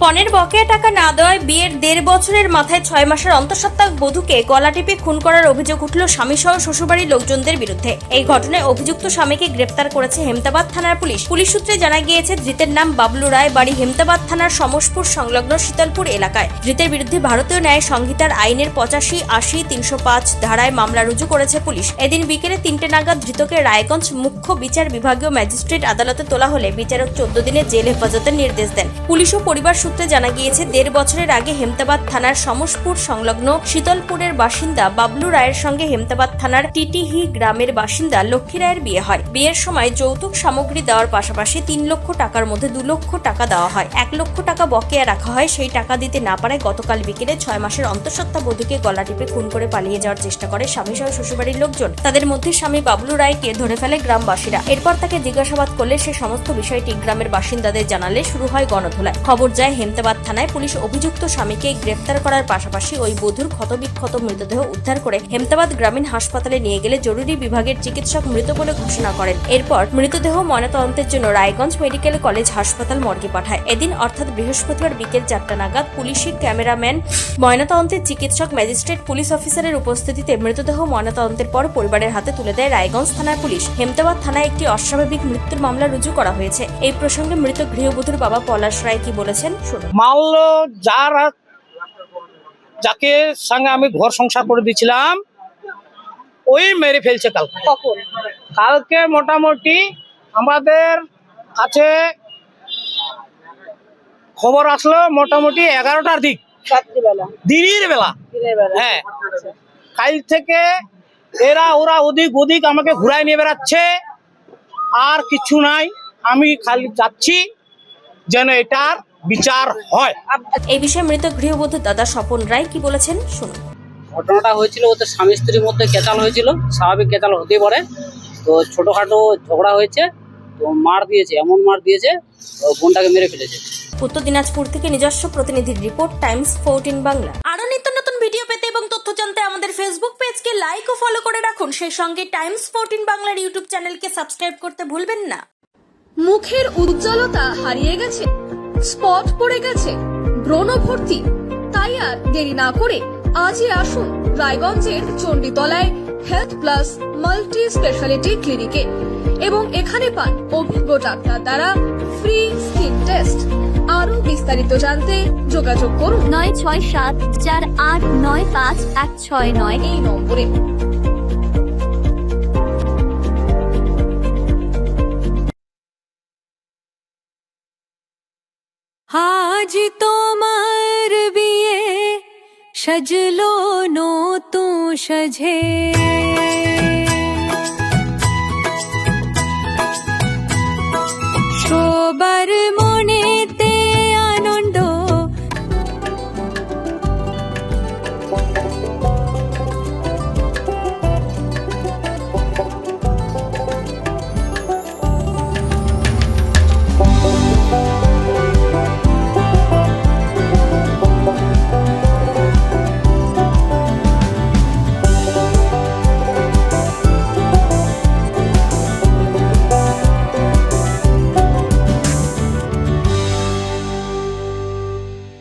পণের বকেয়া টাকা না দেওয়ায় বিয়ের ১.৫ বছরের মাথায় ৬ মাসের অন্তঃসত্ত্বা বধূকে গলা টিপে খুন করার অভিযোগ উঠল স্বামীসহ শ্বশুরবাড়ির লোকজনদের বিরুদ্ধে। এই ঘটনায় অভিযুক্ত স্বামীকে গ্রেফতার করেছে হেমতাবাদ থানার পুলিশ। পুলিশ সূত্রে জানা গিয়েছে, ধৃতের নাম বাবলু রায়, বাড়ি হেমতাবাদ থানার সমসপুর সংলগ্ন শীতলপুর এলাকায়। ধৃতের বিরুদ্ধে ভারতীয় ন্যায় সংহিতার আইনের ৮৫, ৮০, ৩০৫ ধারায় মামলা রুজু করেছে পুলিশ। এদিন বিকেলে ৩টে নাগাদ ধৃতকে রায়গঞ্জ মুখ্য বিচার বিভাগীয় ম্যাজিস্ট্রেট আদালতে তোলা হলে বিচারক ১৪ দিনের জেল হেফাজতের নির্দেশ দেন। পুলিশ ও পরিবার সূত্রে জানা গিয়েছে, ১.৫ বছরের আগে হেমতাবাদ থানার সমসপুর সংলগ্ন শীতলপুরের বাসিন্দা বাবলু রায়ের সঙ্গে হেমতাবাদ থানার টিটিহি গ্রামের বাসিন্দা লক্ষ্মী রায়ের বিয়ে হয়। বিয়ের সময় যৌতুক সামগ্রী দেওয়ার পাশাপাশি ৩ লক্ষ টাকার মধ্যে ২ লক্ষ টাকা দেওয়া হয়। ১ লক্ষ টাকা বকেয়া রাখা হয়। সেই টাকা দিতে না পারায় গতকাল বিকেলে ৬ মাসের অন্তঃসত্ত্বা বধূকে গলা টিপে খুন করে পালিয়ে যাওয়ার চেষ্টা করে স্বামীসহ শ্বশুরবাড়ির লোকজন। তাদের মধ্যে স্বামী বাবলু রায়কে ধরে ফেলে গ্রামবাসীরা। এরপর তাকে জিজ্ঞাসাবাদ করলে সে সমস্ত বিষয়টি গ্রামের বাসিন্দাদের জানালে শুরু হয় গণধোলাই। খবর যায় হেমতাবাদ থানায়। পুলিশ অভিযুক্ত স্বামীকে গ্রেফতার করার পাশাপাশি ওই বধূর ক্ষতবিক্ষত মৃতদেহ উদ্ধার করে হেমতাবাদ গ্রামীণ হাসপাতালে নিয়ে গেলে জরুরি বিভাগের চিকিৎসক মৃত বলে ঘোষণা করেন। এরপর মৃতদেহ ময়নাতদন্তের জন্য রায়গঞ্জ মেডিকেল কলেজ হাসপাতাল মর্গে পাঠায়। এদিন অর্থাৎ বৃহস্পতিবার বিকেল ৪টা নাগাদ পুলিশি ক্যামেরাম্যান, ময়নাতদন্তের চিকিৎসক, ম্যাজিস্ট্রেট, পুলিশ অফিসারের উপস্থিতিতে মৃতদেহ ময়নাতদন্তের পর পরিবারের হাতে তুলে দেয় রায়গঞ্জ থানার পুলিশ। হেমতাবাদ থানায় একটি অস্বাভাবিক মৃত্যুর মামলা রুজু করা হয়েছে। এই প্রসঙ্গে মৃত গৃহবধূর বাবা পলাশ রায় কি বলেছেন শুনুন। মাল্য যাকে সঙ্গে আমি ঘর সংসার করে দিয়েছিলাম ওই মেরে ফেলছে কালকে মোটামুটি আমাদের কাছে খবর আসলো মোটামুটি 11টার দিক, দিনের বেলা। হ্যাঁ, কাল থেকে ওরা ওদিক আমাকে ঘুরাই নিয়ে বেড়াচ্ছে, আর কিছু নাই। আমি খালি যাচ্ছি যেন এটার বিচার হয়। এই বিষয়ে মৃত গৃহবধূ দাদা স্বপন রায় কি বলেছেন শুনুন। ঘটনাটা হয়েছিল ওদের স্বামী স্ত্রীর মধ্যে কেচাল হয়েছিল, স্বাভাবিক কেচাল হতেই পারে। তো ছোটখাটো ঝগড়া হয়েছে, তো মার দিয়েছে, এমন মার দিয়েছে বোনটাকে মেরে ফেলেছে। উত্তর দিনাজপুর থেকে নিজস্ব প্রতিনিধির রিপোর্ট, টাইমস 14 বাংলা। আরো নিত্য নতুন ভিডিও পেতে এবং তথ্য জানতে আমাদের ফেসবুক পেজকে লাইক ও ফলো করে রাখুন। সেই সঙ্গে টাইমস 14 বাংলার ইউটিউব চ্যানেলকে সাবস্ক্রাইব করতে ভুলবেন না। মুখের উজ্জ্বলতা হারিয়ে গেছে, স্পট পড়ে গেছে, ব্রণ ভর্তি, তাই আর দেরি না করে আজই আসুন রায়গঞ্জের চণ্ডীতলায় হেলথ প্লাস মাল্টি স্পেশালিটি ক্লিনিকে এবং এখানে পান অভিজ্ঞ ডাক্তার দ্বারা ফ্রি স্কিন টেস্ট। আরো বিস্তারিত জানতে যোগাযোগ করুন 9674895169 এই নম্বরে। আজ তোমার বিয়ে সাজলো নতুন সাজে।